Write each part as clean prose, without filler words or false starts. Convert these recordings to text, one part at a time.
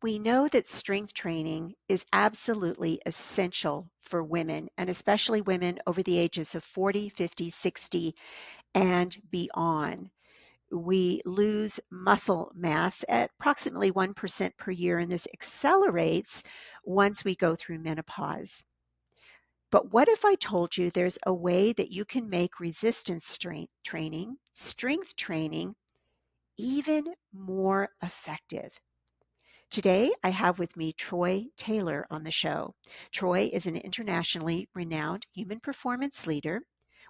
We know that strength training is absolutely essential for women, and especially women over the ages of 40, 50, 60, and beyond. We lose muscle mass at approximately 1% per year, and this accelerates once we go through menopause. But what if I told you there's a way that you can make resistance strength training, even more effective? Today, I have with me Troy Taylor on the show. Troy is an internationally renowned human performance leader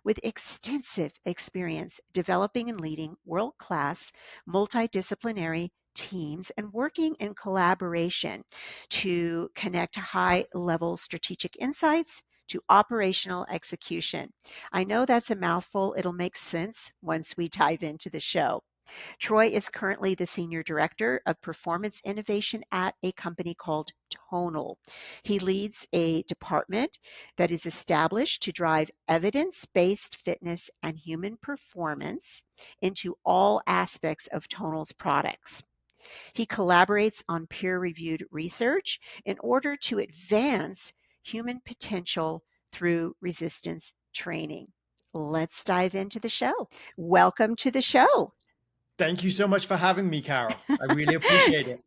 with extensive experience developing and leading world-class multidisciplinary teams and working in collaboration to connect high-level strategic insights to operational execution. I know that's a mouthful. It'll make sense once we dive into the show. Troy is currently the Senior Director of Performance Innovation at a company called Tonal. He leads a department that is established to drive evidence-based fitness and human performance into all aspects of Tonal's products. He collaborates on peer-reviewed research in order to advance human potential through resistance training. Let's dive into the show. Welcome to the show. Thank you so much for having me, Carol. I really appreciate it.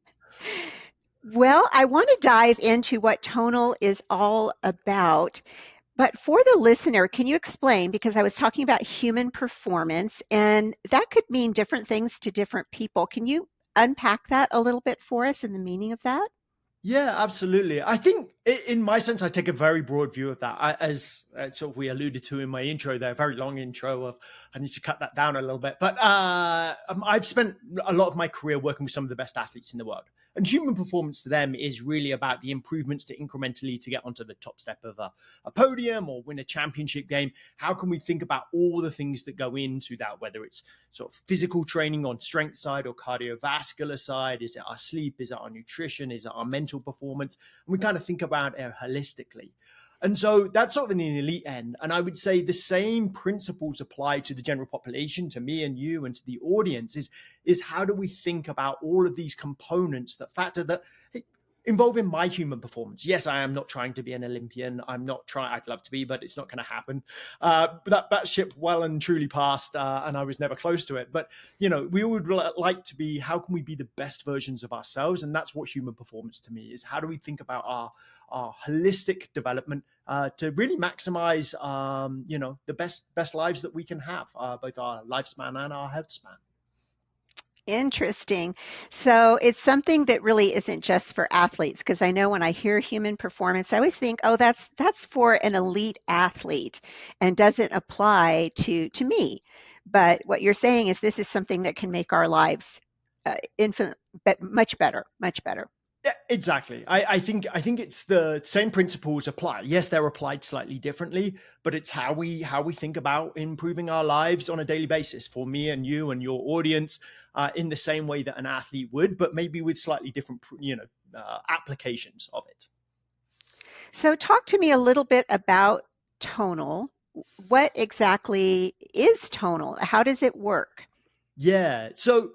Well, I want to dive into what tonal is all about. But for the listener, can you explain? Because I was talking about human performance, and that could mean different things to different people. Can you unpack that a little bit for us and the meaning of that? Yeah, absolutely. I think in my sense, I take a very broad view of that. As sort of we alluded to in my intro there, very long intro of, I need to cut that down a little bit. But I've spent a lot of my career working with some of the best athletes in the world. And human performance to them is really about the improvements to incrementally to get onto the top step of a podium or win a championship game. How can we think about all the things that go into that, whether it's sort of physical training on strength side or cardiovascular side? Is it our sleep? Is it our nutrition? Is it our mental performance? And we kind of think about it holistically. And so that's sort of in the elite end. And I would say the same principles apply to the general population, to me and you and to the audience is how do we think about all of these components that factor that involving my human performance. Yes, I am not trying to be an Olympian. I'm not trying, I'd love to be, but it's not going to happen. But that ship well and truly passed, and I was never close to it. But, you know, we would like to be, how can we be the best versions of ourselves? And that's what human performance to me is. How do we think about our holistic development to really maximize, the best lives that we can have, both our lifespan and our health span. Interesting. So it's something that really isn't just for athletes, because I know when I hear human performance, I always think, oh, that's for an elite athlete and doesn't apply to me. But what you're saying is this is something that can make our lives infinite, but much better, much better. Yeah, exactly. I think it's the same principles apply. Yes, they're applied slightly differently, but it's how we think about improving our lives on a daily basis for me and you and your audience, in the same way that an athlete would, but maybe with slightly different, applications of it. So talk to me a little bit about tonal. What exactly is tonal? How does it work? Yeah. So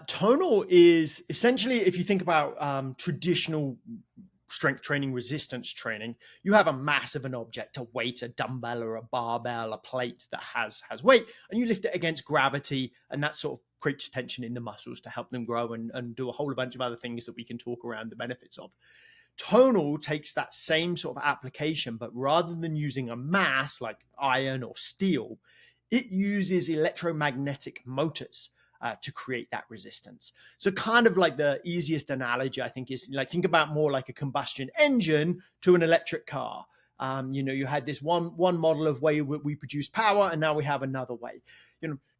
tonal is essentially, if you think about traditional strength training, resistance training, you have a mass of an object, a weight, a dumbbell or a barbell, a plate that has weight, and you lift it against gravity, and that sort of creates tension in the muscles to help them grow and do a whole bunch of other things that we can talk around the benefits of. Tonal takes that same sort of application, but rather than using a mass like iron or steel, it uses electromagnetic motors to create that resistance. So kind of like the easiest analogy, I think, is like, think about more like a combustion engine to an electric car. You had this one model of way we produce power, and now we have another way.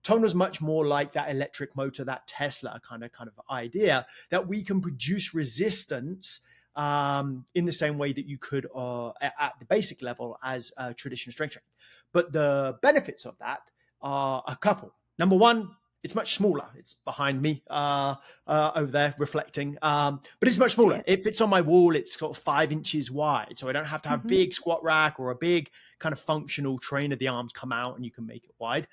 Tonal's much more like that electric motor, that Tesla kind of idea, that we can produce resistance in the same way that you could at the basic level as traditional strength training. But the benefits of that are a couple. Number one, it's much smaller. It's behind me over there reflecting, but it's much smaller. It fits on my wall. It's got 5 inches wide, so I don't have to have a big squat rack or a big kind of functional trainer. The arms come out and you can make it wide.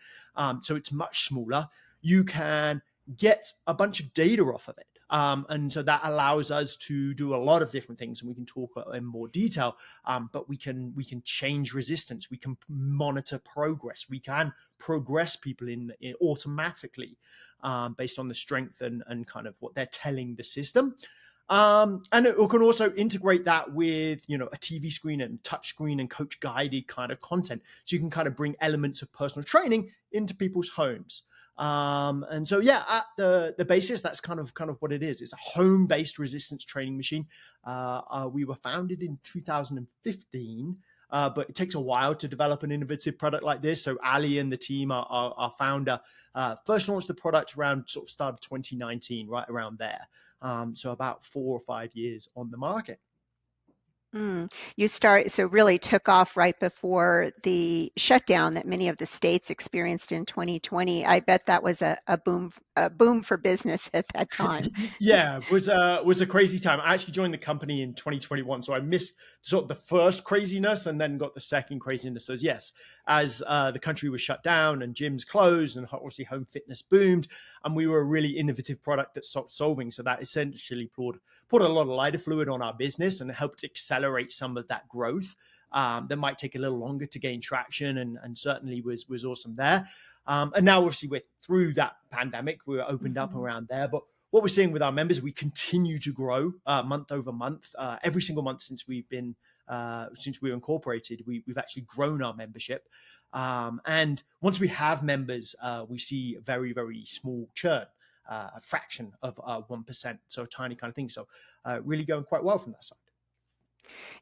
So it's much smaller. You can get a bunch of data off of it. And so that allows us to do a lot of different things, and we can talk in more detail. But we can change resistance, we can monitor progress, we can progress people in automatically, based on the strength and kind of what they're telling the system. And it can also integrate that with, a TV screen and touch screen and coach guided kind of content. So you can kind of bring elements of personal training into people's homes. And so, yeah, at the basis, that's kind of what it is. It's a home-based resistance training machine. We were founded in 2015. But it takes a while to develop an innovative product like this. So Ali and the team, our founder, first launched the product around sort of start of 2019, right around there. So about 4 or 5 years on the market. So really took off right before the shutdown that many of the states experienced in 2020. I bet that was a boom for business at that time. Yeah, was a crazy time. I actually joined the company in 2021, so I missed sort of the first craziness and then got the second craziness. So yes, as the country was shut down and gyms closed and obviously home fitness boomed, and we were a really innovative product that stopped solving. So that essentially poured a lot of lighter fluid on our business and helped accelerate some of that growth. That might take a little longer to gain traction, and certainly was awesome there. And now obviously we're through that pandemic, we're opened up around there. But what we're seeing with our members, we continue to grow month over month. Every single month since we were incorporated, we've actually grown our membership. And once we have members, we see a very, very small churn, a fraction of 1%. So a tiny kind of thing. So really going quite well from that side.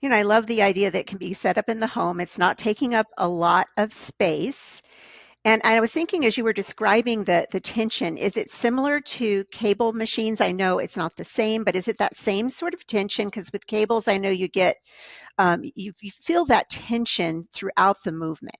I love the idea that it can be set up in the home. It's not taking up a lot of space. And I was thinking as you were describing the tension, is it similar to cable machines? I know it's not the same, but is it that same sort of tension? Because with cables, I know you get you feel that tension throughout the movement.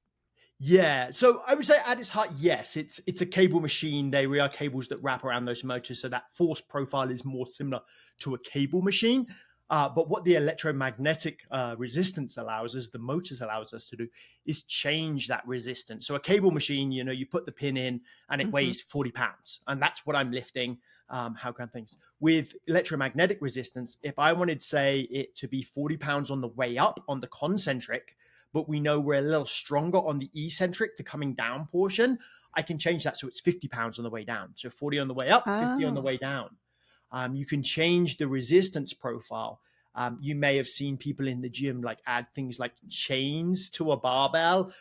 Yeah, so I would say at its heart, yes, it's a cable machine. They are cables that wrap around those motors, so that force profile is more similar to a cable machine. But what the electromagnetic resistance allows us, the motors allows us to do, is change that resistance. So a cable machine, you put the pin in and it Hmm. weighs 40 pounds, and that's what I'm lifting. How kind of things with electromagnetic resistance, if I wanted, say, it to be 40 pounds on the way up on the concentric, but we know we're a little stronger on the eccentric, the coming down portion, I can change that so it's 50 pounds on the way down. So 40 on the way up, 50 on the Oh. way down. You can change the resistance profile. You may have seen people in the gym like add things like chains to a barbell.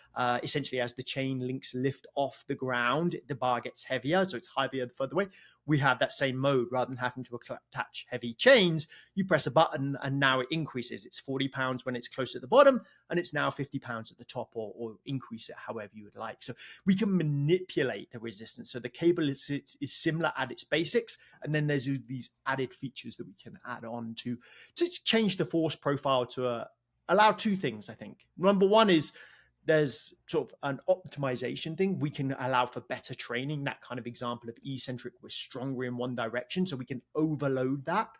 Essentially, as the chain links lift off the ground, the bar gets heavier, so it's heavier the further away. We have that same mode. Rather than having to attach heavy chains, you press a button and now it increases. It's 40 pounds when it's close at the bottom, and it's now 50 pounds at the top, or increase it however you would like. So we can manipulate the resistance. So the cable is similar at its basics, and then there's these added features that we can add on to change the force profile to allow two things, I think. Number one is there's sort of an optimization thing. We can allow for better training. That kind of example of eccentric, we're stronger in one direction, so we can overload that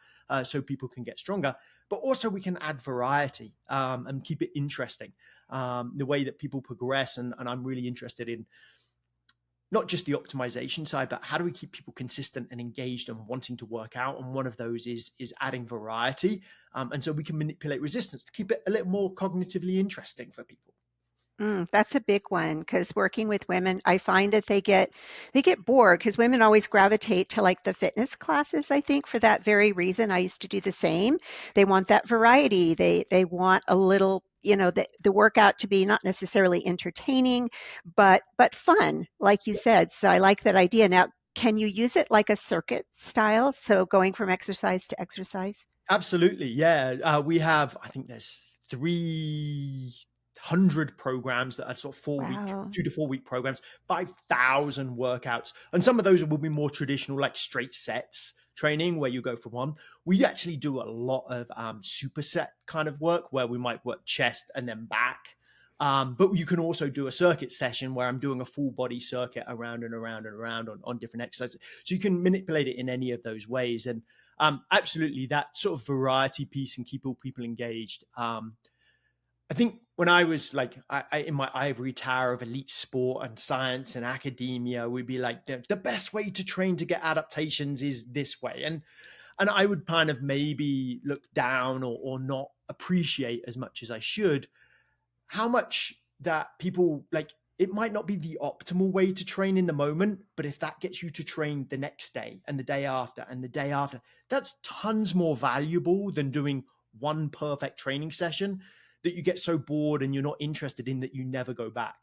so people can get stronger. But also we can add variety and keep it interesting. The way that people progress, and I'm really interested in not just the optimization side, but how do we keep people consistent and engaged and wanting to work out? And one of those is adding variety. And so we can manipulate resistance to keep it a little more cognitively interesting for people. That's a big one because working with women, I find that they get bored because women always gravitate to like the fitness classes, I think, for that very reason. I used to do the same. They want that variety. They want a little, the workout to be not necessarily entertaining, but fun, like you said. So I like that idea. Now, can you use it like a circuit style? So going from exercise to exercise? Absolutely. Yeah. We have, I think there's 300 programs that are sort of 4 week, Wow. 2 to 4 week programs, 5,000 workouts. And some of those will be more traditional, like straight sets training where you go for one. We actually do a lot of superset kind of work where we might work chest and then back. But you can also do a circuit session where I'm doing a full body circuit around and around and around on different exercises. So you can manipulate it in any of those ways. And absolutely, that sort of variety piece and keep all people engaged. I think when I was like in my ivory tower of elite sport and science and academia, we'd be like the best way to train to get adaptations is this way, and I would kind of maybe look down or not appreciate as much as I should how much that people like it might not be the optimal way to train in the moment, but if that gets you to train the next day and the day after and the day after, that's tons more valuable than doing one perfect training session that you get so bored and you're not interested in that you never go back.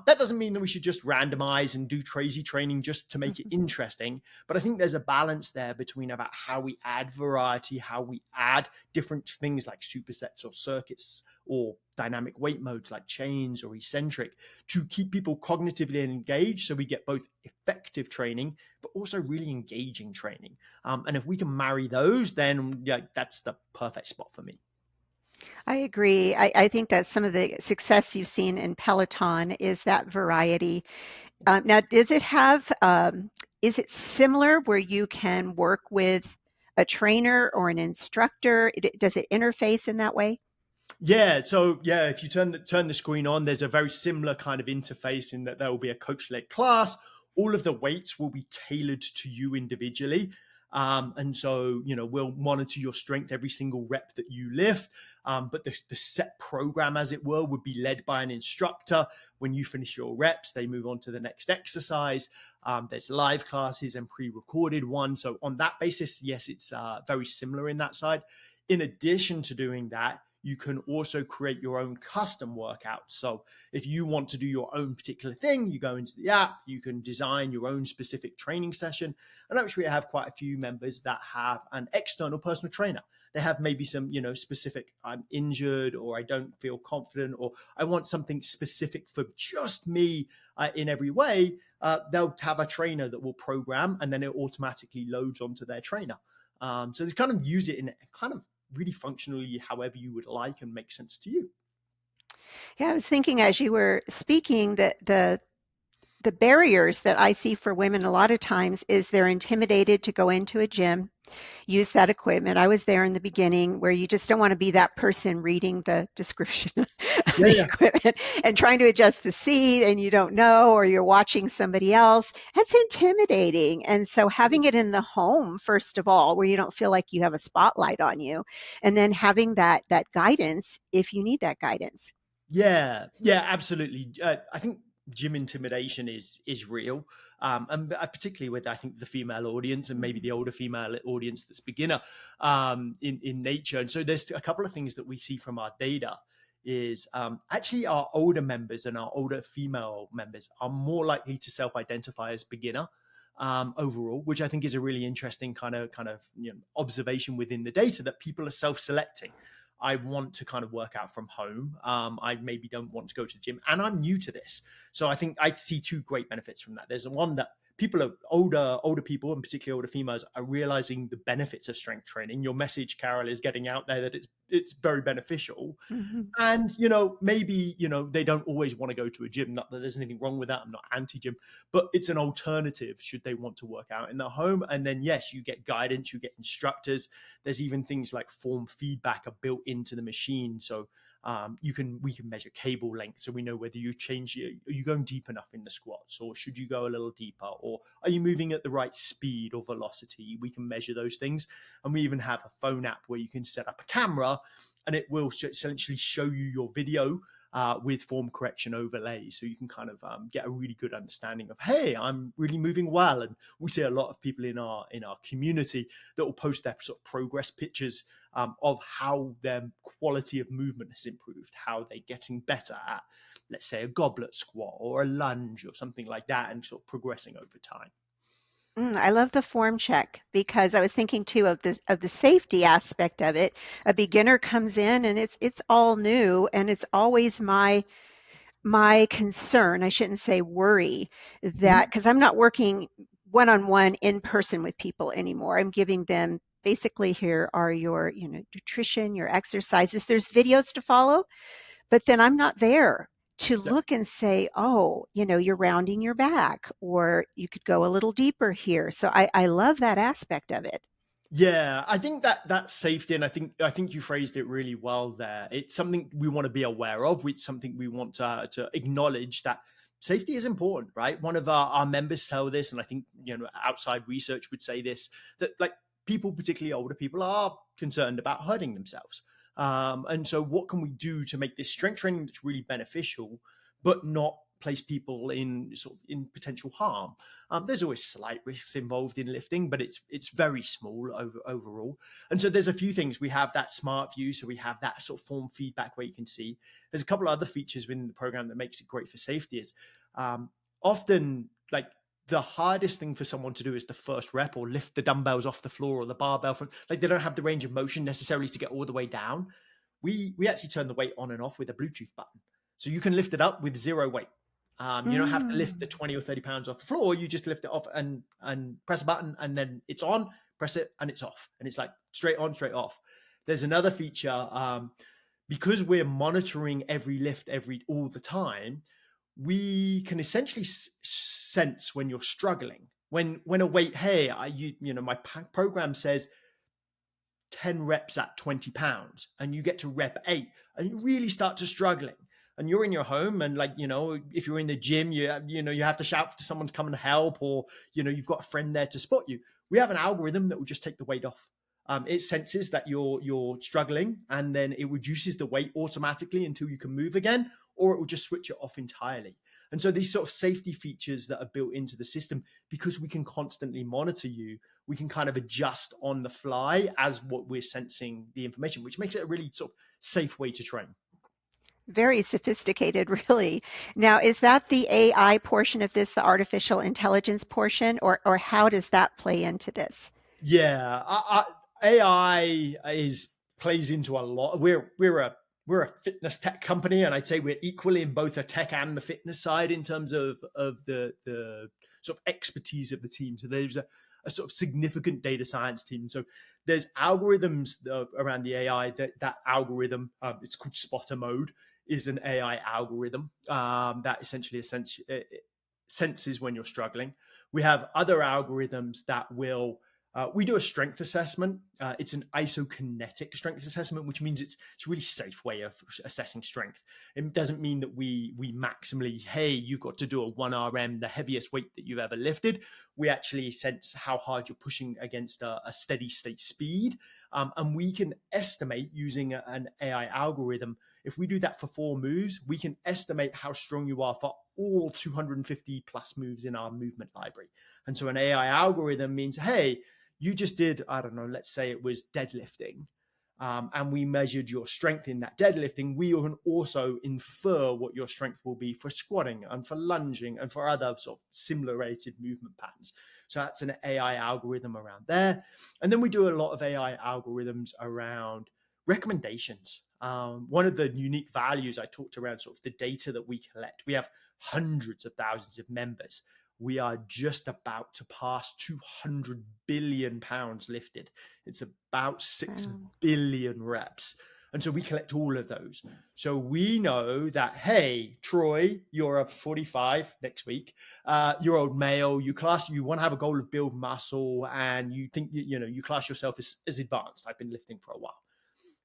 That doesn't mean that we should just randomize and do crazy training just to make it interesting. But I think there's a balance there between about how we add variety, how we add different things like supersets or circuits or dynamic weight modes like chains or eccentric to keep people cognitively engaged so we get both effective training but also really engaging training. And if we can marry those, then yeah, that's the perfect spot for me. I agree. I think that some of the success you've seen in Peloton is that variety. Now, does it have, is it similar where you can work with a trainer or an instructor? Does it interface in that way? Yeah, so yeah, if you turn the screen on, there's a very similar kind of interface in that there will be a coach-led class. All of the weights will be tailored to you individually. And so, we'll monitor your strength every single rep that you lift. But the set program, as it were, would be led by an instructor. When you finish your reps, they move on to the next exercise. There's live classes and pre-recorded ones. So on that basis, yes, it's very similar in that side. In addition to doing that, you can also create your own custom workouts. So if you want to do your own particular thing, you go into the app, you can design your own specific training session. And actually, I have quite a few members that have an external personal trainer. They have maybe some, specific, I'm injured or I don't feel confident or I want something specific for just me in every way. They'll have a trainer that will program and then it automatically loads onto their trainer. So they kind of use it in kind of really functionally however you would like and make sense to you. Yeah, I was thinking as you were speaking that the barriers that I see for women a lot of times is they're intimidated to go into a gym, use that equipment. I was there in the beginning where you just don't want to be that person reading the description of Yeah, the yeah. equipment and trying to adjust the seat and you don't know, or you're watching somebody else. That's intimidating. And so It having is. it in the home, first of all, where you don't feel like you have a spotlight on you, and then having that guidance if you need that guidance. Yeah, yeah, absolutely. I think gym intimidation is real, and particularly with I think the female audience and maybe the older female audience that's beginner in nature. And so there's a couple of things that we see from our data is actually our older members and our older female members are more likely to self-identify as beginner overall, which I think is a really interesting kind of observation within the data that people are self-selecting. I want to kind of work out from home. I maybe don't want to go to the gym, and I'm new to this. So I think I see two great benefits from that. There's one that people are older people, and particularly older females, are realizing the benefits of strength training. Your message, Carol, is getting out there that it's very beneficial. Mhm. And maybe they don't always want to go to a gym. Not that there's anything wrong with that. I'm not anti-gym, but it's an alternative should they want to work out in their home. And then yes, you get guidance, you get instructors. There's even things like form feedback are built into the machine, so we can measure cable length, so we know whether are you going deep enough in the squats, or should you go a little deeper, or are you moving at the right speed or velocity. We can measure those things, and we even have a phone app where you can set up a camera and it will essentially show you your video with form correction overlays, so you can kind of get a really good understanding of, hey, I'm really moving well. And we see a lot of people in our community that will post their sort of progress pictures of how their quality of movement has improved, how they're getting better at, let's say, a goblet squat or a lunge or something like that, and sort of progressing over time. I love the form check because I was thinking too of this of the safety aspect of it. A beginner comes in and it's all new and it's always my concern, I shouldn't say worry, that Mhm. because I'm not working one-on-one in person with people anymore. I'm giving them basically here are your, nutrition, your exercises. There's videos to follow, but then I'm not there to Yeah. look and say, oh, you're rounding your back, or you could go a little deeper here. So I love that aspect of it. Yeah, I think that that's safety, and I think you phrased it really well there. It's something we want to be aware of. It's something we want to acknowledge that safety is important, right? One of our members tell this, and I think outside research would say this, that like people, particularly older people, are concerned about hurting themselves. And so, what can we do to make this strength training that's really beneficial, but not place people in sort of in potential harm? There's always slight risks involved in lifting, but it's very small overall. And so there's a few things. We have that smart view, so we have that sort of form feedback where you can see. There's a couple of other features within the program that makes it great for safety. Is often like the hardest thing for someone to do is the first rep or lift the dumbbells off the floor or the barbell from, like they don't have the range of motion necessarily to get all the way down. We actually turn the weight on and off with a Bluetooth button, so you can lift it up with zero weight. You don't have to lift the Mm. 20 or 30 pounds off the floor. You just lift it off and press a button, and then it's on, press it, and it's off. And it's like straight on, straight off. There's another feature, because we're monitoring every lift all the time, we can essentially sense when you're struggling. When a weight, hey, my program says 10 reps at 20 pounds and you get to rep 8 and you really start to struggling, and you're in your home, and like if you're in the gym, you have to shout for someone to come and help, or you've got a friend there to spot you. We have an algorithm that will just take the weight off. It senses that you're struggling, and then it reduces the weight automatically until you can move again, or it will just switch it off entirely. And so these sort of safety features that are built into the system, because we can constantly monitor you, we can kind of adjust on the fly as what we're sensing the information, which makes it a really sort of safe way to train. Very sophisticated, really. Now, is that the AI portion of this, the artificial intelligence portion, or how does that play into this? Yeah, AI is plays into a lot. We're a fitness tech company, and I'd say we're equally in both the tech and the fitness side in terms of the sort of expertise of the team. So there's a sort of significant data science team. So there's algorithms around the AI. That algorithm, it's called spotter mode, is an AI algorithm that essentially senses when you're struggling. We have other algorithms that will we do a strength assessment. It's an isokinetic strength assessment, which means it's a really safe way of assessing strength. It doesn't mean that we maximally, hey, you've got to do a 1 RM, the heaviest weight that you've ever lifted. We actually sense how hard you're pushing against a steady state speed. And we can estimate using an AI algorithm. If we do that for 4 moves, we can estimate how strong you are for all 250 plus moves in our movement library. And so an AI algorithm means, hey, you just did, I don't know, let's say it was deadlifting, and we measured your strength in that deadlifting. We can also infer what your strength will be for squatting and for lunging and for other sort of similar rated movement patterns. So that's an AI algorithm around there. And then we do a lot of AI algorithms around recommendations. One of the unique values I talked around sort of the data that we collect. We have hundreds of thousands of members. We are just about to pass 200 billion pounds lifted. It's about 6 Wow. billion reps. And so we collect all of those. So we know that, hey, Troy, you're a 45 next week, you're old male, you want to have a goal of build muscle, and you think, you class yourself as advanced. I've been lifting for a while.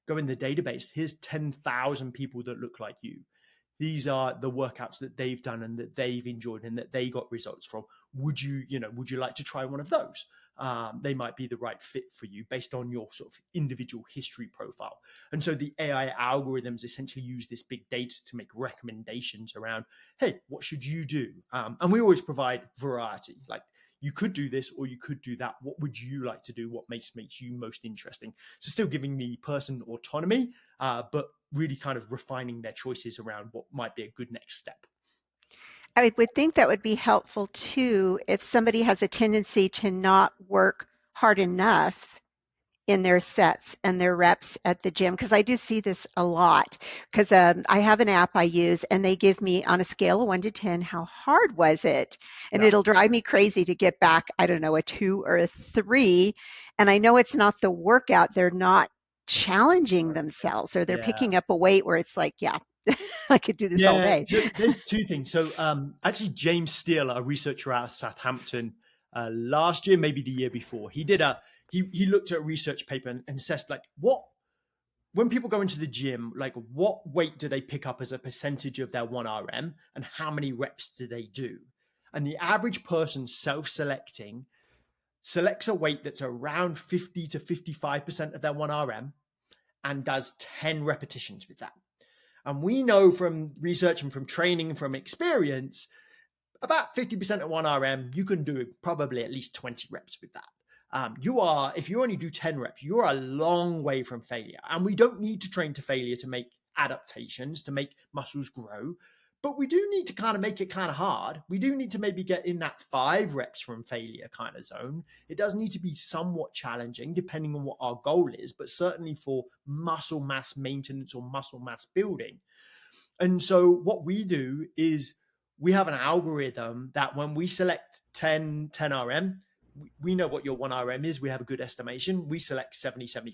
Go in the database. Here's 10,000 people that look like you. These are the workouts that they've done and that they've enjoyed and that they got results from. Would you like to try one of those? They might be the right fit for you based on your sort of individual history profile. And so the AI algorithms essentially use this big data to make recommendations around, hey, what should you do? And we always provide variety. Like, you could do this or you could do that. What would you like to do? What makes you most interesting? So still giving the person autonomy, but really kind of refining their choices around what might be a good next step. I would think that would be helpful too if somebody has a tendency to not work hard enough in their sets and their reps at the gym, because I do see this a lot. Because I have an app I use, and they give me on a scale of 1 to 10, how hard was it? And Yeah. it'll drive me crazy to get back, I don't know, a 2 or a 3. And I know it's not the workout; they're not challenging themselves, or they're Yeah. picking up a weight where it's like, yeah, I could do this all Yeah, day. so there's two things. So actually, James Steele, a researcher out of Southampton, last year, maybe the year before, he looked at a research paper and assessed like what when people go into the gym, like what weight do they pick up as a percentage of their 1RM and how many reps do they do? And the average person self-selecting selects a weight that's around 50 to 55% of their 1RM and does 10 repetitions with that. And we know from research and from training and from experience, about 50% of 1RM, you can do probably at least 20 reps with that. If you only do 10 reps, you're a long way from failure. And we don't need to train to failure to make adaptations, to make muscles grow. But we do need to kind of make it kind of hard. We do need to maybe get in that 5 reps from failure kind of zone. It does need to be somewhat challenging depending on what our goal is, but certainly for muscle mass maintenance or muscle mass building. And so what we do is we have an algorithm that when we select 10 RM, we know what your 1RM is. We have a good estimation. We select 75%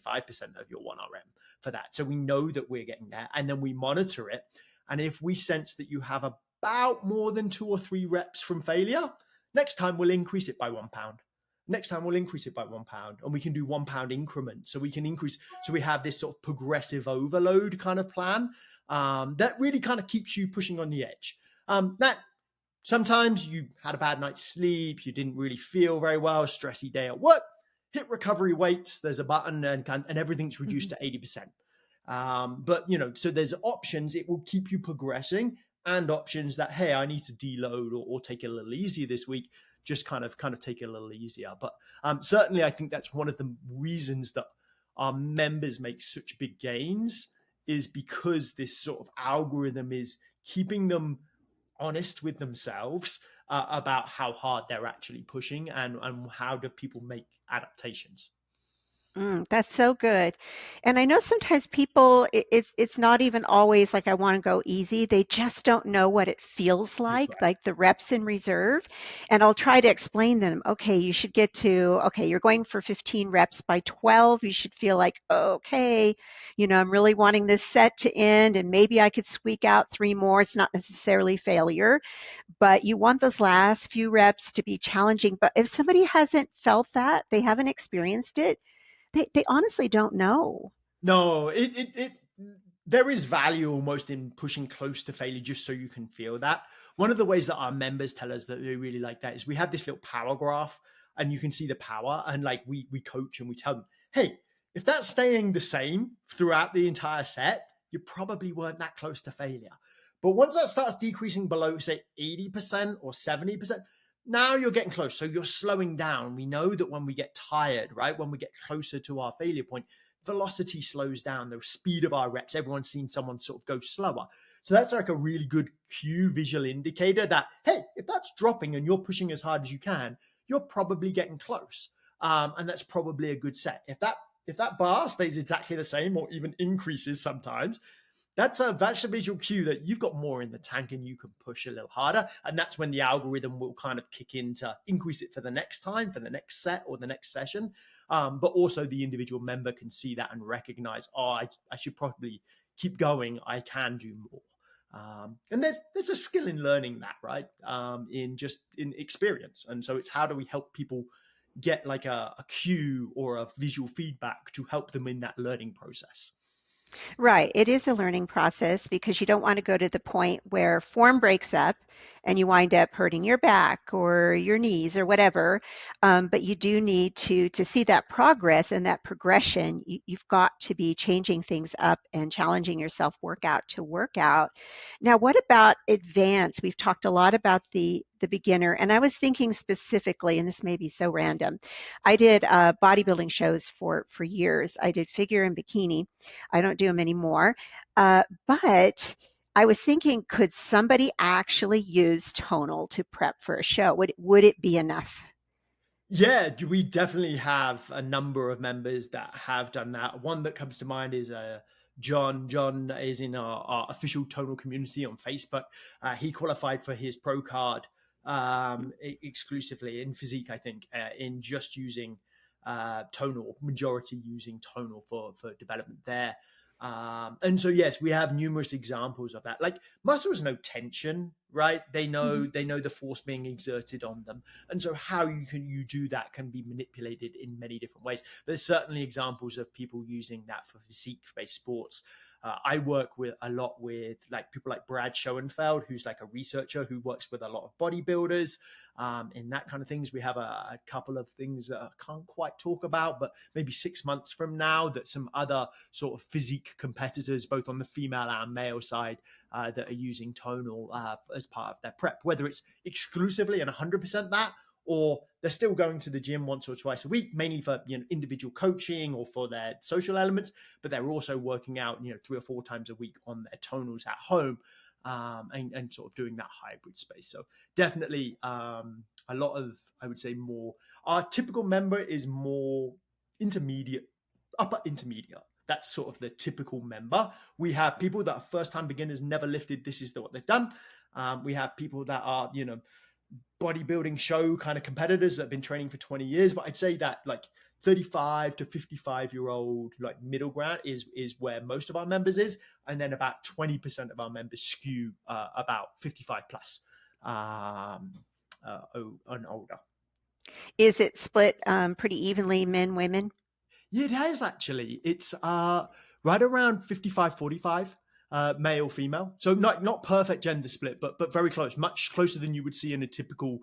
of your 1RM for that. So we know that we're getting there. And then we monitor it. And if we sense that you have about more than 2 or 3 reps from failure, next time we'll increase it by 1 pound. Next time we'll increase it by 1 pound, and we can do 1 pound increments. So we can increase. So we have this sort of progressive overload kind of plan that really kind of keeps you pushing on the edge. That sometimes you had a bad night's sleep, you didn't really feel very well, stressy day at work, hit recovery weights, there's a button and everything's reduced to 80%. But, so there's options. It will keep you progressing and options that, hey, I need to deload or take it a little easier this week, just kind of take it a little easier. But certainly I think that's one of the reasons that our members make such big gains is because this sort of algorithm is keeping them honest with themselves about how hard they're actually pushing and how do people make adaptations. That's so good. And I know sometimes people, it's not even always like I want to go easy. They just don't know what it feels That's like the reps in reserve. And I'll try to explain them. Okay, you should get to, okay, you're going for 15 reps by 12. You should feel like, okay, I'm really wanting this set to end and maybe I could squeak out 3 more. It's not necessarily failure, but you want those last few reps to be challenging. But if somebody hasn't felt that, they haven't experienced it, they honestly don't know. No, there is value almost in pushing close to failure just so you can feel that. One of the ways that our members tell us that they really like that is we have this little power graph and you can see the power and like we coach and we tell them, hey, if that's staying the same throughout the entire set, you probably weren't that close to failure. But once that starts decreasing below, say, 80% or 70%, now you're getting close. So you're slowing down. We know that when we get tired, right, when we get closer to our failure point, velocity slows down, the speed of our reps. Everyone's seen someone sort of go slower. So that's like a really good cue visual indicator that, hey, if that's dropping and you're pushing as hard as you can, you're probably getting close. And that's probably a good set. If that bar stays exactly the same or even increases sometimes, that's a visual cue that you've got more in the tank and you can push a little harder. And that's when the algorithm will kind of kick in to increase it for the next time, for the next set or the next session. But also the individual member can see that and recognize, I should probably keep going. I can do more. And there's a skill in learning that, right? In experience. And so it's how do we help people get like a cue or a visual feedback to help them in that learning process. Right. It is a learning process because you don't want to go to the point where form breaks up and you wind up hurting your back or your knees or whatever. But you do need to see that progress and that progression. You've got to be changing things up and challenging yourself workout to workout. Now, what about advanced? We've talked a lot about the beginner, and I was thinking specifically, and this may be so random. I did bodybuilding shows for years. I did figure and bikini. I don't do them anymore. But I was thinking, could somebody actually use tonal to prep for a show? Would it be enough? Yeah, we definitely have a number of members that have done that. One that comes to mind is John. John is in our official tonal community on Facebook. He qualified for his pro card exclusively in physique, I think, in just using tonal, majority using tonal for development there. And so, yes, we have numerous examples of that. Like muscles know tension, right? Mhm. They know the force being exerted on them, and so how you do that can be manipulated in many different ways. There's certainly examples of people using that for physique-based sports. I work with a lot with like people like Brad Schoenfeld, who's like a researcher who works with a lot of bodybuilders in that kind of things. We have a couple of things that I can't quite talk about, but maybe 6 months from now, that some other sort of physique competitors, both on the female and male side, that are using tonal as part of their prep, whether it's exclusively and 100% that, or they're still going to the gym once or twice a week, mainly for individual coaching or for their social elements, but they're also working out 3 or 4 times a week on their tonals at home, and sort of doing that hybrid space. So definitely a lot of, I would say, more, our typical member is more intermediate, upper intermediate. That's sort of the typical member. We have people that are first time beginners, never lifted. This is what they've done. We have people that are, bodybuilding show kind of competitors that have been training for 20 years. But I'd say that like 35 to 55-year-old, like middle ground is where most of our members is. And then about 20% of our members skew about 55 plus and older. Is it split pretty evenly, men, women? Yeah, it has actually. It's right around 55-45, male, female. So not perfect gender split, but very close, much closer than you would see in a typical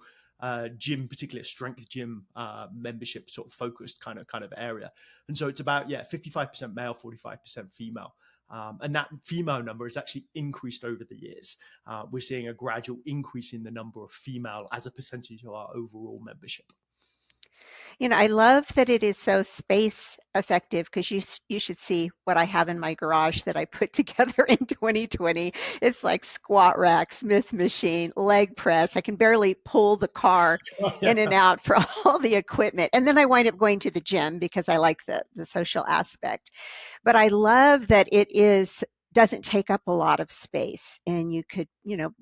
gym, particularly a strength gym membership sort of focused kind of area. And so it's about 55% male, 45% female. And that female number has actually increased over the years. We're seeing a gradual increase in the number of female as a percentage of our overall membership. I love that it is so space effective because you should see what I have in my garage that I put together in 2020. It's like squat rack, Smith machine, leg press. I can barely pull the car Oh, in and yeah. out for all the equipment. And then I wind up going to the gym because I like the social aspect. But I love that it is doesn't take up a lot of space and you could,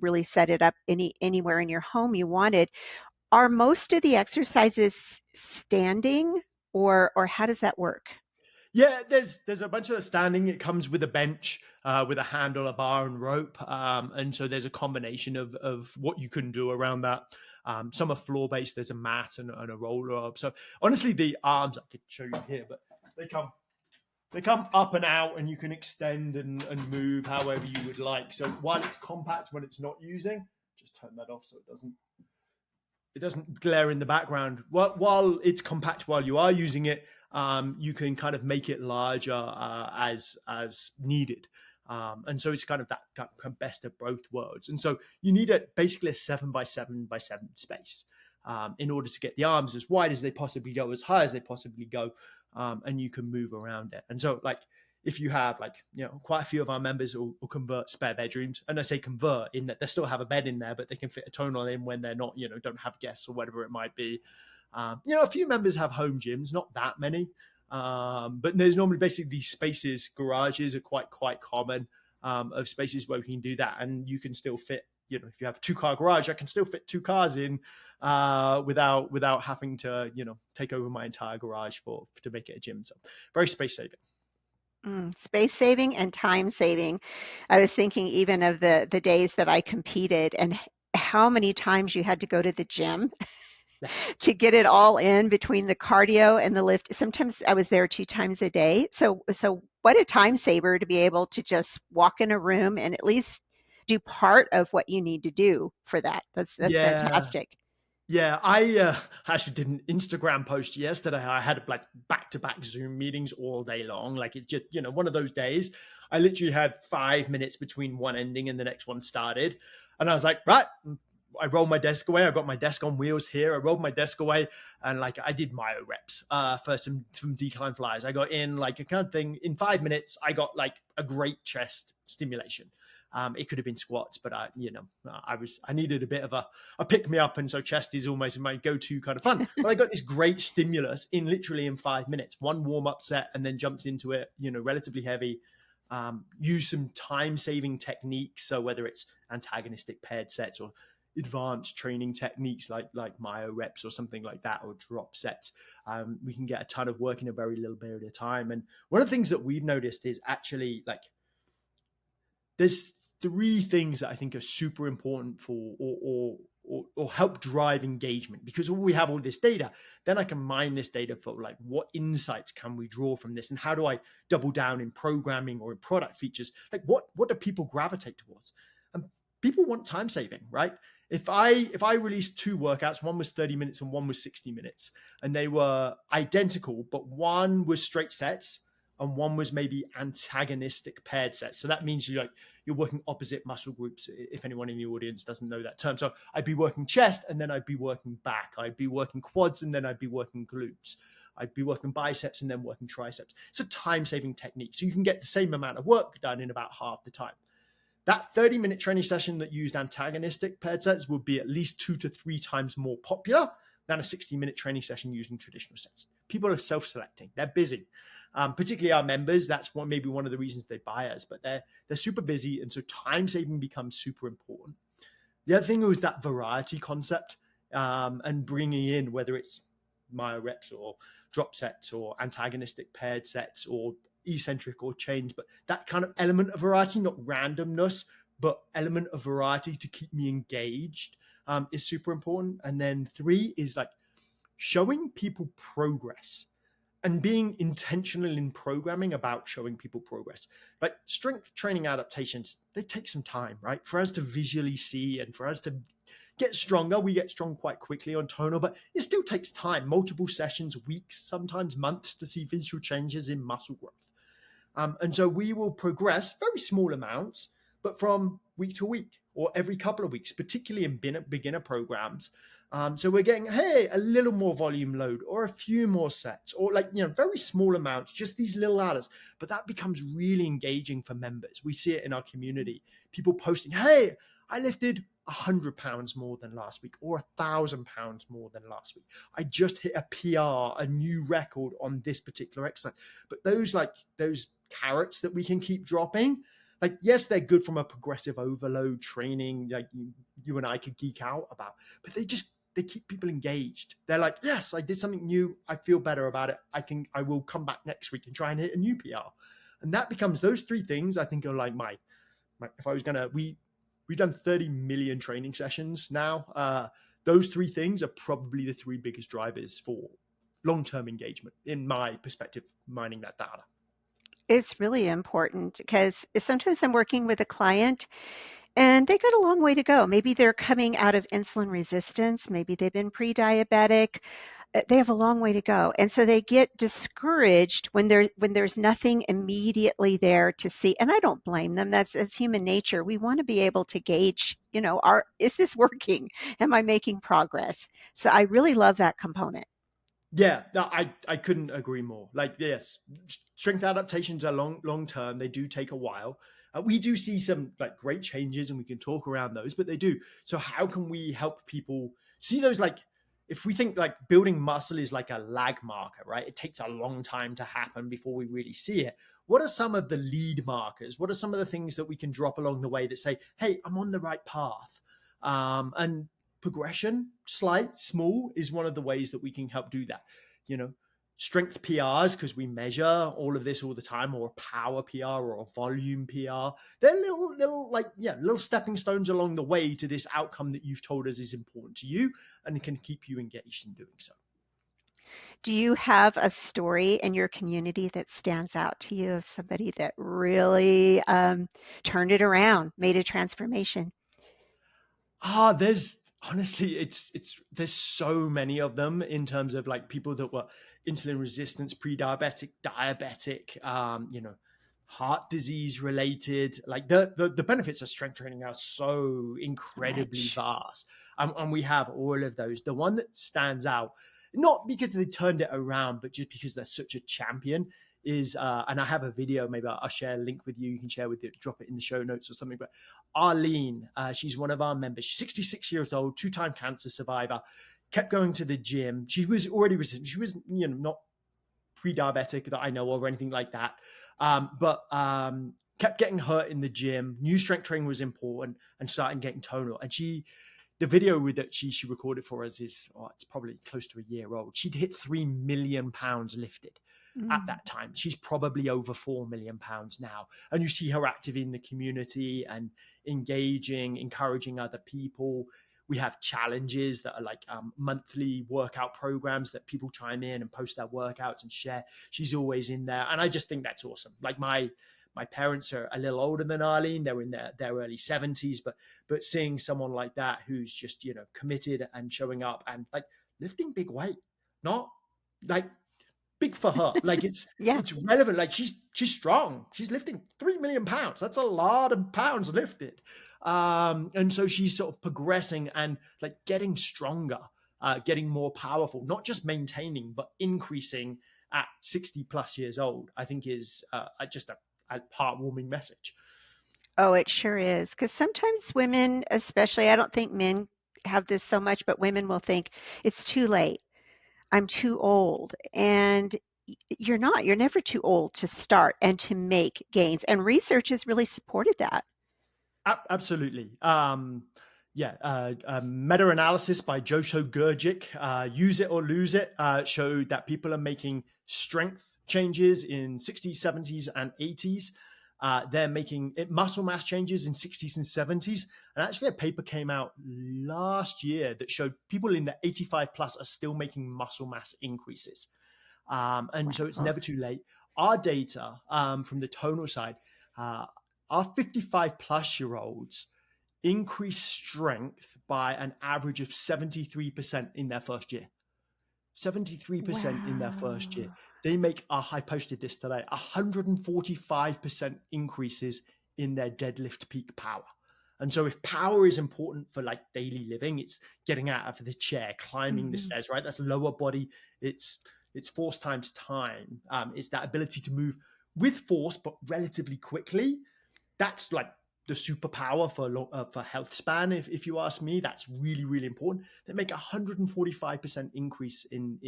really set it up anywhere in your home you wanted. Are most of the exercises standing or how does that work? Yeah, there's a bunch of the standing. It comes with a bench, with a handle, a bar, and rope, and so there's a combination of what you can do around that. Some are floor based. There's a mat and a roller up. So honestly, the arms I could show you here, but they come they come up and out, and you can extend and move however you would like. So while it's compact, when it's not using, just turn that off so it doesn't glare in the background. While it's compact, while you are using it, you can kind of make it larger as needed. And so it's kind of that kind of best of both worlds. And so you need basically a 7 by 7 by 7 space in order to get the arms as wide as they possibly go, as high as they possibly go, and you can move around it. And so, like, if you have quite a few of our members will convert spare bedrooms, and I say convert in that they still have a bed in there, but they can fit a tonal in when they're not, don't have guests or whatever it might be. A few members have home gyms, not that many, but there's normally basically these spaces. Garages are quite common, of spaces where we can do that, and you can still fit. If you have a 2-car garage, I can still fit 2 cars in without having to take over my entire garage to make it a gym. So very space saving. Space saving and time saving. I was thinking even of the days that I competed and how many times you had to go to the gym Yeah. to get it all in between the cardio and the lift. Sometimes I was there 2 times a day. So what a time saver to be able to just walk in a room and at least do part of what you need to do for that. That's Yeah. fantastic. Yeah, I actually did an Instagram post yesterday. I had like back-to-back Zoom meetings all day long. Like it's just, one of those days. I literally had 5 minutes between one ending and the next one started. And I was like, right, I rolled my desk away. I got my desk on wheels here. I rolled my desk away and like I did myo reps for some decline flies. I got in like a kind of thing. In 5 minutes, I got like a great chest stimulation. It could have been squats, but I needed a bit of a pick me up, and so chest is almost my go-to kind of fun. But I got this great stimulus literally in 5 minutes, one warm-up set, and then jumped into it, relatively heavy. Use some time-saving techniques, so whether it's antagonistic paired sets or advanced training techniques like myo reps or something like that, or drop sets. We can get a ton of work in a very little period of time. And one of the things that we've noticed is actually like there's three things that I think are super important for or help drive engagement, because when we have all this data, then I can mine this data for like what insights can we draw from this, and how do I double down in programming or in product features? Like what do people gravitate towards? And people want time saving, right? If I released two workouts, one was 30 minutes and one was 60 minutes, and they were identical, but one was straight sets and one was maybe antagonistic paired sets. So that means you're working opposite muscle groups, if anyone in the audience doesn't know that term. So I'd be working chest and then I'd be working back. I'd be working quads and then I'd be working glutes. I'd be working biceps and then working triceps. It's a time-saving technique. So you can get the same amount of work done in about half the time. That 30-minute training session that used antagonistic paired sets would be at least 2 to 3 times more popular than a 60-minute training session using traditional sets. People are self-selecting. They're busy. Particularly our members, that's maybe one of the reasons they buy us, but they're super busy, and so time saving becomes super important. The other thing was that variety concept, and bringing in whether it's myo reps or drop sets or antagonistic paired sets or eccentric or change, but that kind of element of variety, not randomness, but element of variety to keep me engaged, is super important. And then 3 is like showing people progress and being intentional in programming about showing people progress. Like strength training adaptations, they take some time, right? For us to visually see and for us to get stronger, we get strong quite quickly on tonal, but it still takes time, multiple sessions, weeks, sometimes months to see visual changes in muscle growth. And so we will progress very small amounts, but from week to week or every couple of weeks, particularly in beginner programs. So we're getting, hey, a little more volume load or a few more sets, or like, very small amounts, just these little adders. But that becomes really engaging for members. We see it in our community. People posting, hey, I lifted 100 pounds more than last week, or 1,000 pounds more than last week. I just hit a PR, a new record on this particular exercise. But those carrots that we can keep dropping, like, yes, they're good from a progressive overload training, like you and I could geek out about, but they keep people engaged. They're like, yes, I did something new. I feel better about it. I will come back next week and try and hit a new PR. And that becomes those 3 things, I think, are like my if I was going to, we've done 30 million training sessions now. Those 3 things are probably the 3 biggest drivers for long-term engagement, in my perspective, mining that data. It's really important because sometimes I'm working with a client and they got a long way to go. Maybe they're coming out of insulin resistance, maybe they've been pre-diabetic. They have a long way to go. And so they get discouraged when there's nothing immediately there to see. And I don't blame them. That's human nature. We want to be able to gauge, is this working? Am I making progress? So I really love that component. Yeah, I couldn't agree more. Like, yes, strength adaptations are long term. They do take a while. We do see some like great changes, and we can talk around those, but they do. So how can we help people see those? Like, if we think like building muscle is like a lag marker, right? It takes a long time to happen before we really see it. What are some of the lead markers? What are some of the things that we can drop along the way that say, hey, I'm on the right path? And progression, slight, small, is one of the ways that we can help do that. Strength PRs, because we measure all of this all the time, or a power PR or a volume PR. They're little stepping stones along the way to this outcome that you've told us is important to you and can keep you engaged in doing so. Do you have a story in your community that stands out to you of somebody that really turned it around, made a transformation? There's honestly, there's so many of them, in terms of like people that were insulin resistance, pre-diabetic, diabetic, heart disease related. Like the benefits of strength training are so So incredibly much. vast, and we have all of those. The one that stands out, not because they turned it around, but just because they're such a champion, is and I have a video. Maybe I'll share a link with you. You can share with it, drop it in the show notes or something. But Arlene, she's one of our members. She's 66 years old, 2-time cancer survivor. Kept going to the gym. She was already resistant. She was, not pre-diabetic that I know of or anything like that. But kept getting hurt in the gym. New strength training was important, and started getting tonal. And the video that she recorded for us is, it's probably close to a year old. She'd hit 3 million pounds lifted at Mm. that time. She's probably over 4 million pounds now. And you see her active in the community and engaging, encouraging other people. We have challenges that are like monthly workout programs that people chime in and post their workouts and share. She's always in there. And I just think that's awesome. Like my parents are a little older than Arlene. They're in their early 70s, but seeing someone like that who's just, committed and showing up and like lifting big weight, not like big for her. Like Yeah. it's relevant. Like she's strong. She's lifting 3 million pounds. That's a lot of pounds lifted. And so she's sort of progressing and like getting stronger, getting more powerful, not just maintaining, but increasing at 60 plus years old, I think is just a heartwarming message. Oh, it sure is. Because sometimes women, especially, I don't think men have this so much, but women will think it's too late. I'm too old. And you're not. You're never too old to start and to make gains. And research has really supported that. Absolutely. Yeah, a meta-analysis by Josho Gurgic, Use It or Lose It, showed that people are making strength changes in 60s, 70s, and 80s. They're making muscle mass changes in 60s and 70s. And actually, a paper came out last year that showed people in the 85 plus are still making muscle mass increases. And so it's Wow. never too late. Our data from the tonal side, our 55 plus year olds increase strength by an average of 73% in their first year. 73% in their first year. Wow. They make, I posted this today, 145% increases in their deadlift peak power. And so if power is important for like daily living, it's getting out of the chair, climbing the Hmm. stairs, right? That's lower body. It's force times time. It's that ability to move with force, but relatively quickly. That's like the superpower for health span. If you ask me, that's really really important. They make 145% increase in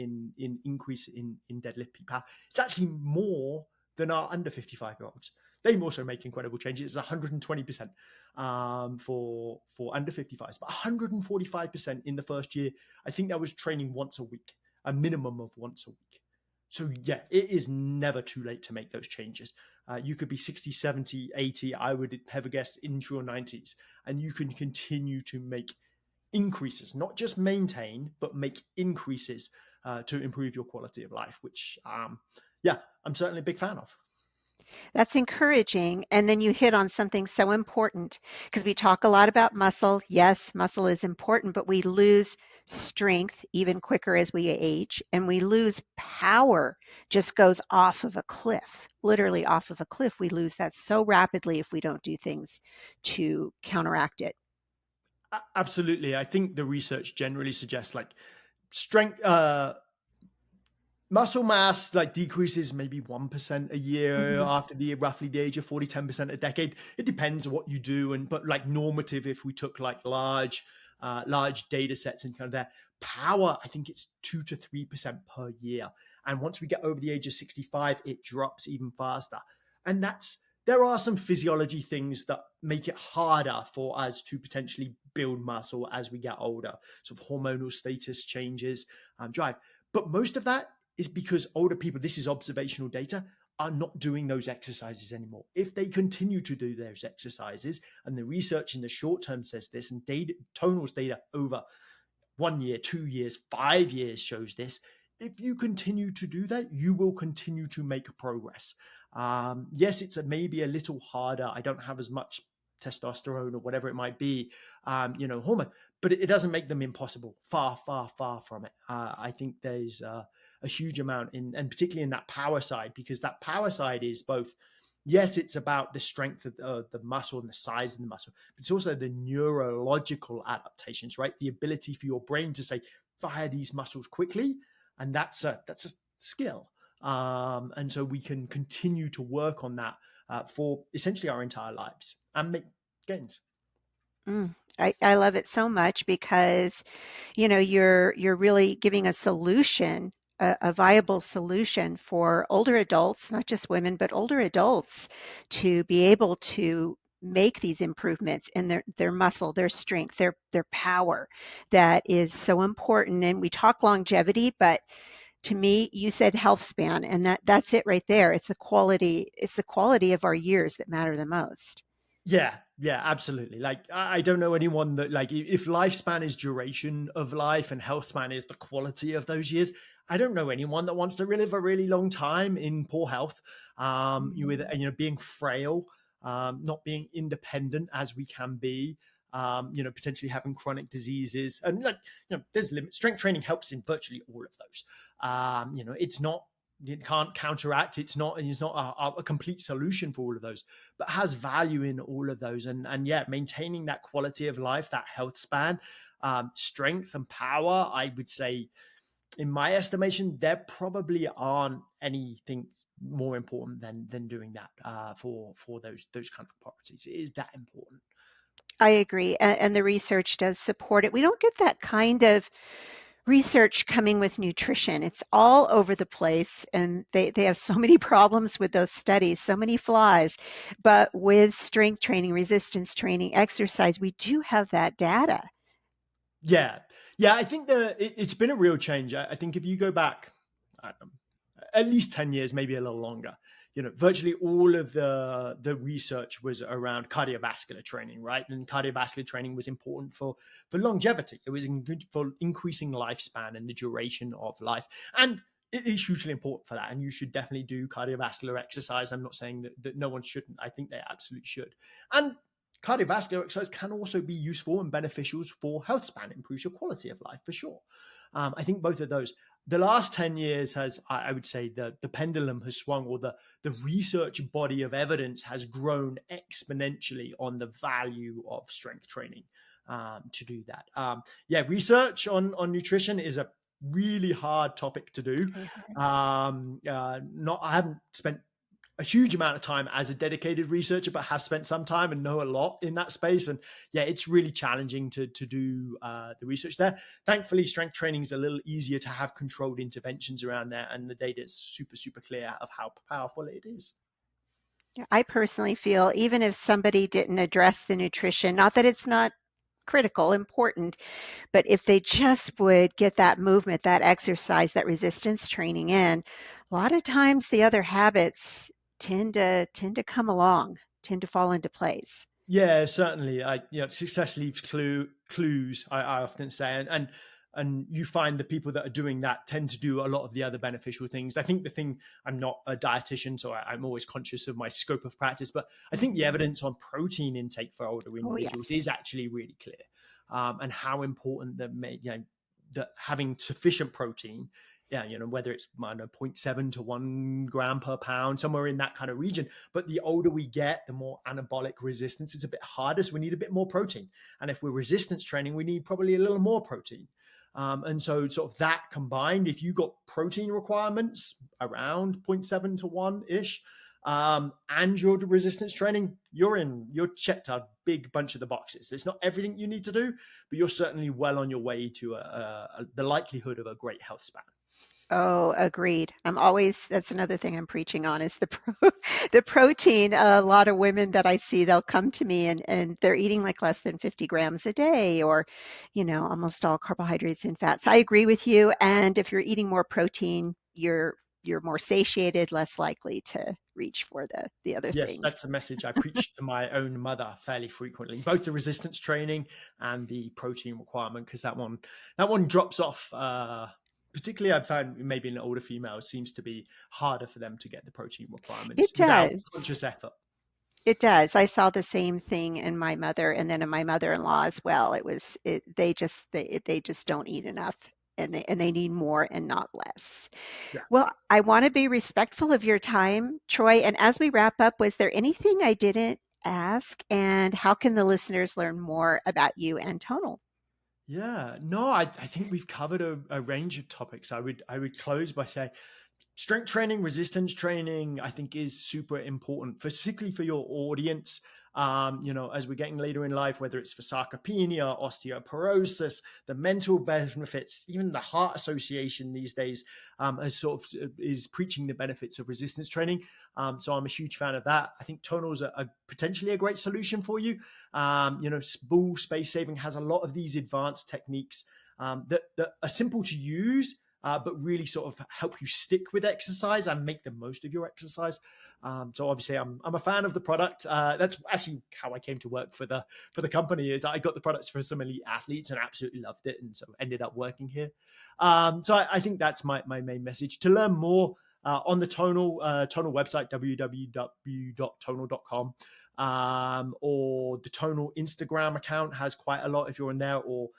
increase in deadlift peak power. It's actually more than our under 55-year-olds. They also make incredible changes. It's 120% for under 55s, but 145% in the first year. I think that was training once a week, a minimum of once a week. So yeah, it is never too late to make those changes. You could be 60, 70, 80, I would have a guess into your 90s, and you can continue to make increases, not just maintain, but make increases to improve your quality of life, which, yeah, I'm certainly a big fan of. That's encouraging. And then you hit on something so important because we talk a lot about muscle. Yes, muscle is important, but we lose strength even quicker as we age, and we lose power, just goes off of a cliff, literally off of a cliff. We lose that so rapidly if we don't do things to counteract it. Absolutely. I think the research generally suggests like strength, muscle mass like decreases maybe 1% a year Hmm. after the roughly the age of 40, 10% a decade. It depends on what you do. And but like normative, if we took like large data sets and kind of their power, I think it's 2 to 3% per year. And once we get over the age of 65, it drops even faster. And there are some physiology things that make it harder for us to potentially build muscle as we get older. Sort of hormonal status changes, drive. But most of that is because older people, this is observational data, are not doing those exercises anymore. If they continue to do those exercises, and the research in the short term says this, and Tonal's data over 1 year, 2 years, 5 years shows this. If you continue to do that, you will continue to make progress. Yes, it's maybe a little harder. I don't have as much testosterone or whatever it might be, hormone, but it doesn't make them impossible. Far, far, far from it. I think there's a huge amount and particularly in that power side, because that power side is both. Yes, it's about the strength of the muscle and the size of the muscle, but it's also the neurological adaptations, right? The ability for your brain to say, fire these muscles quickly, and that's a skill. And so we can continue to work on that for essentially our entire lives and make gains. Mm. I love it so much because you're really giving a solution, a viable solution for older adults, not just women, but older adults to be able to make these improvements in their muscle, their strength, their power that is so important. And we talk longevity, but to me, you said health span, and that's it right there. It's the quality of our years that matter the most. Yeah, yeah, absolutely. Like, I don't know anyone that, like, if lifespan is duration of life and health span is the quality of those years, I don't know anyone that wants to live a really long time in poor health, you with, Mhm. being frail, not being independent as we can be, potentially having chronic diseases, and, like, there's limits. Strength training helps in virtually all of those. It's not, it can't counteract. It's not a complete solution for all of those, but has value in all of those. And yeah, maintaining that quality of life, that health span, strength and power, I would say, in my estimation, there probably aren't anything more important than doing that, for those kind of properties. It is that important. I agree, and the research does support it. We don't get that kind of research coming with nutrition. It's all over the place, and they have so many problems with those studies, so many flaws. But with strength training, resistance training, exercise, we do have that data. Yeah, yeah. I think it's been a real change. I think if you go back, I don't know, at least 10 years, maybe a little longer, virtually all of the research was around cardiovascular training, right? And cardiovascular training was important for longevity. It was good for increasing lifespan and the duration of life, and it is hugely important for that. And you should definitely do cardiovascular exercise. I'm not saying that no one shouldn't. I think they absolutely should. And cardiovascular exercise can also be useful and beneficial for health span, improves your quality of life for sure. I think both of those. The last 10 years has, I would say, the pendulum has swung, or the research body of evidence has grown exponentially on the value of strength training, to do that. Yeah, research on nutrition is a really hard topic to do. Very hard. Not I haven't spent a huge amount of time as a dedicated researcher, but have spent some time and know a lot in that space. And yeah, it's really challenging to do the research there. Thankfully, strength training is a little easier to have controlled interventions around there, and the data is super, super clear of how powerful it is. Yeah, I personally feel even if somebody didn't address the nutrition, not that it's not critical, important, but if they just would get that movement, that exercise, that resistance training in, a lot of times the other habits tend to come along, tend to fall into place. Yeah, certainly. Success leaves clues. I often say, and you find the people that are doing that tend to do a lot of the other beneficial things. I think the thing, I'm not a dietitian, so I'm always conscious of my scope of practice, but I think the Mhm. evidence on protein intake for older Oh, individuals yes. is actually really clear, and how important that having sufficient protein. Yeah, whether it's, I don't know, 0.7 to 1 gram per pound, somewhere in that kind of region. But the older we get, the more anabolic resistance. It's a bit harder, so we need a bit more protein. And if we're resistance training, we need probably a little more protein. And so, sort of that combined, if you got protein requirements around zero point 0.7 to 1 ish, and your resistance training, you're checked a big bunch of the boxes. It's not everything you need to do, but you're certainly well on your way to the likelihood of a great health span. Oh, agreed. That's another thing I'm preaching on is the protein. A lot of women that I see, they'll come to me and they're eating like less than 50 grams a day or, almost all carbohydrates and fats. I agree with you. And if you're eating more protein, you're more satiated, less likely to reach for the other Yes, things. that's a message I preach to my own mother fairly frequently. Both the resistance training and the protein requirement, because that one drops off. Particularly, I've found maybe in older females seems to be harder for them to get the protein requirements It without does. conscious effort. It does. I saw the same thing in my mother and then in my mother-in-law as well. They just don't eat enough and they need more and not less. Yeah. Well, I want to be respectful of your time, Troy. And as we wrap up, was there anything I didn't ask? And how can the listeners learn more about you and Tonal? Yeah, no, I think we've covered a range of topics. I would close by saying, Strength training, resistance training, I think is super important, particularly for your audience. As we're getting later in life, whether it's for sarcopenia, osteoporosis, the mental benefits, even the Heart Association these days has sort of is preaching the benefits of resistance training. So I'm a huge fan of that. I think tonal is potentially a great solution for you. Ball space saving has a lot of these advanced techniques that are simple to use, but really sort of help you stick with exercise and make the most of your exercise. So obviously, I'm a fan of the product. That's actually how I came to work for the company. Is I got the products for some elite athletes and absolutely loved it, and so ended up working here. So I think that's my main message. To learn more on the Tonal website, www.tonal.com, or the Tonal Instagram account has quite a lot if you're in there, or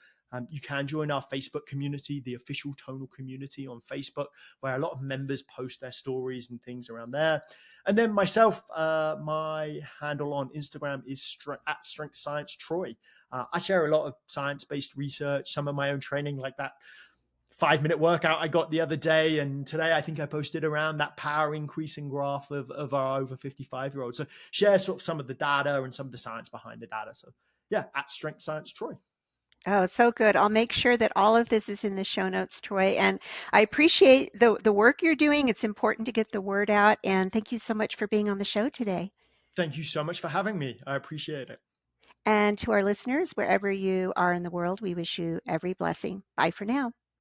you can join our Facebook community, the official Tonal community on Facebook, where a lot of members post their stories and things around there. And then myself, my handle on Instagram is at Strength Science Troy. I share a lot of science-based research, some of my own training, like that 5-minute workout I got the other day. And today I think I posted around that power increasing graph of our over 55-year-olds. So share sort of some of the data and some of the science behind the data. So yeah, at Strength Science Troy. Oh, it's so good. I'll make sure that all of this is in the show notes, Troy. And I appreciate the work you're doing. It's important to get the word out. And thank you so much for being on the show today. Thank you so much for having me. I appreciate it. And to our listeners, wherever you are in the world, we wish you every blessing. Bye for now.